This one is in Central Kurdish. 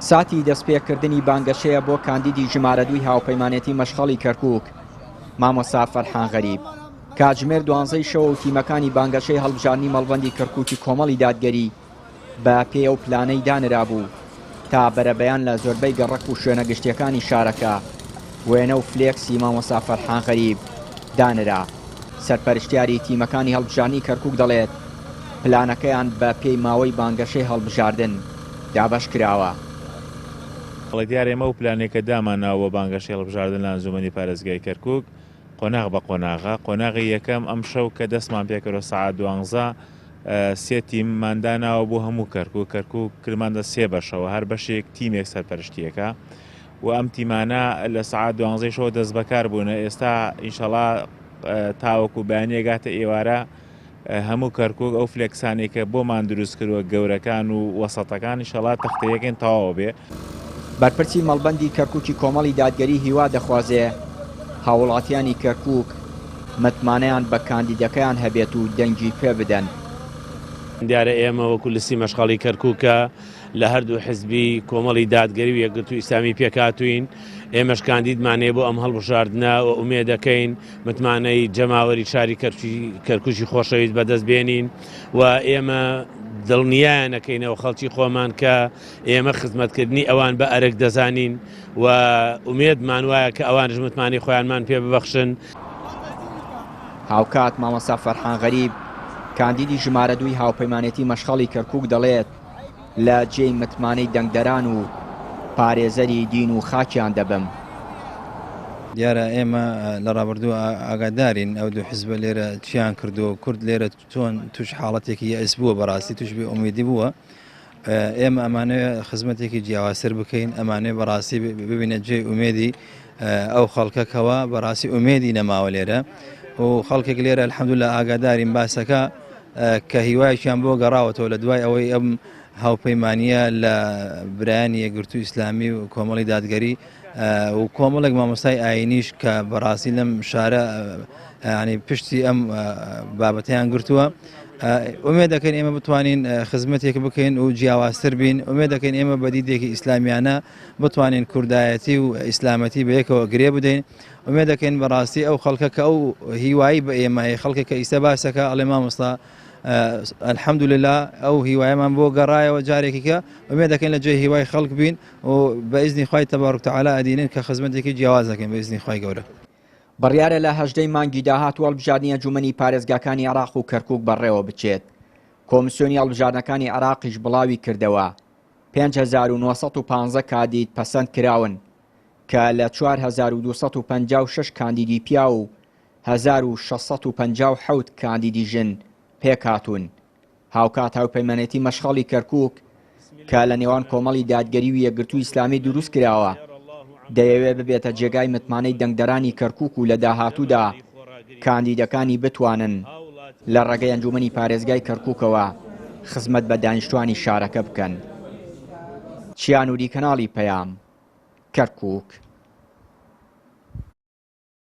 ساتی دەستپێکردنی بانگەشەیە بۆ کاندیدی ژمارە 2 هاوپەیمانێتی مەشخەڵی کەرکووک مامۆستا فەرحان غەریب. کاتژمێر 12 شەوە و تیمەکانی بانگەشەی هەڵبژاردننی مەڵبەندی کەرکووکی کۆمەڵی دادگەری بە پێ و پلانەی دانرا بوو تا بەرەبەیان لە زۆربەی گەڕەک و شوێنە گشتیەکانی شارەکە وێنە و فلێکسی مامۆستا فەرحان غەریب دانرا. سەرپەرشتیاری تیمەکانی هەڵبژاردننی کەرکووک دەڵێت پلانەکەیان بە پێی ماوەی بانگەشەی هەڵبژاردن دابەش کراوە. دیارە ئێمە و پلانێکە داماناوە بانگەشەی هەڵبژاردن لە ئەنجومەنی پارێزگای کەرکووک قۆناغ بە قۆناغا. قۆناغی یەکەم ئەم شەو کە دەستمان پێکەوە سەعات 12 سێ تیممانداناوە بۆ هەموو کەرکووک کرماندە سێ بەشەوە هەر بەشێک تیمێک سەرپەرشتیەکە و ئەم تیمانە لە سەعات 12 شەوە دەست بەکار بوونە. ئێستا ئینشەڵا تاوەکو بەیانیەگاتە ئێوارە هەموو کەرکووک ئەو فلێکسانی کە بۆمان دروست کردووە گەورەکان و وەسەتەکان ئینشەڵا تەختەیەکێن تەواو بێ. بەرپرسی مەڵبەندی کەرکووکی کۆمەڵی دادگەری هیوا دەخوازێ هاوڵاتیانی کەرکووک متمانەیان بە کاندیدەکەیان هەبێت و دەنگی پێ بدەن. دیارە ئێمە وەکو لسی مەشخەڵی کەرکووکە لە هەردوو حزبی کۆمەڵی دادگەری و یەکگرتووی ئیسلامی پێکاتوین. ئێمەش کاندیدمانێ بۆ ئەم هەڵبژاردنە و ئومێد دەکەین متمانەی جەماوەری شاری کەرکووکی خۆشەویست بەدەست بێنین و ئێمە دڵنیایانەکەینەوە خەڵکی خۆمان کە ئێمە خزمەتکردنی ئەوان بە ئەرک دەزانین و ئومێدمان وایە کە ئەوانش متمانەی خۆیانمان پێ ببەخشن. هاوکات مامۆستا فەرحان غەریب کاندیدی ژمارە 2 هاوپەیمانێتی مەشخەڵی کەرکووک دەڵێت لە جێی متمانەی دەنگدەران و پارێزەری دین و خاکیان دەبم. دیارە ئێمە لە ڕابردوو ئاگادارین ئەو دوو حیزبە لێرە چیان کردو کورد لێرە چۆن توش حاڵەتێکی یەئس بووە بەڕاستی توش بێ ئومیدی بووە. ئێمە ئەمانەیە خزمەتێکی جیاواسر بکەین ئەمانەیە بەڕاستی ببینە جێ ئومێدی ئەو خەڵکەکەوە بەڕاستی ئومێدی نەماوە لێرە و خەڵکێک لێرە الحەمدولillah ئاگادارین باسەکە کە هیوایشیان بۆ گەڕاوەتەوە لە دوای ئەوەی ئەم هاوپەیمانیە لە برایانی یەکگرتووی ئیسلامی و کۆمەڵی دادگەری و کۆمەڵێک مامۆستای ئاینیش کە بەڕاستی لەم شارە ینی پشتی ئەم بابەتیان گرتووە. ئومێد دەکەین ئێمە بتوانین خزمەتێک بکەین و جیاوازتر بین. ئومێد دەکەین ئێمە بە دیدێکی ئیسلامیانە بتوانین کوردایەتی و ئیسلامەتی بە یەکەوە گرێ بدەین. ئومێد دەکەین بەڕاستی ئەو خەڵکە کە ئەو هیوایی بە ئێمە خەڵکێک کە ئیسە باسەکە ئەڵێ مامۆستا الحەمدولillah ئەو هیوایەمان بۆ گەڕایەوە جارێکیکە ئومێد دەکەین لە جێ هیوای خەڵک بین و بە ئیزنی خوای تەبارەک و تەعالا ئەدینن کە خزمەتێکی جیاواز دەکەین بە ئیزنی خوای گەورە. بڕیارە لە 18 مانگی داهات هەڵبژاردننی ئەنجومەنی پارێزگاکانی عێراق و کەرکووک بەڕێوە بچێت. کۆمیسیۆنی هەڵبژاردنەکانی عێراقیش بڵاوی کردەوە 5915 کاندید پەسەند کراون کە لە 4256 کاندیدی پیا و 1657 کاندیدی ژن پێکهاتوون. هاوکات هاوپەیمانێتی مەشخەڵی کەرکووک کە لە نێوان کۆمەڵی دادگەری و یەکگرتووی ئیسلامی دروست کراوە دەیەوێت ببێتە جێگای متمانەی دەنگدەرانی کەرکووک و لە داهاتوودا کاندیدەکانی بتوانن لە ڕێگەی ئەنجومەنی پارێزگای کەرکووکەوە خزمەت بە دانیشتوانی شارەکە بکەن. چیانوری کەناڵی پەیام کەرکووک.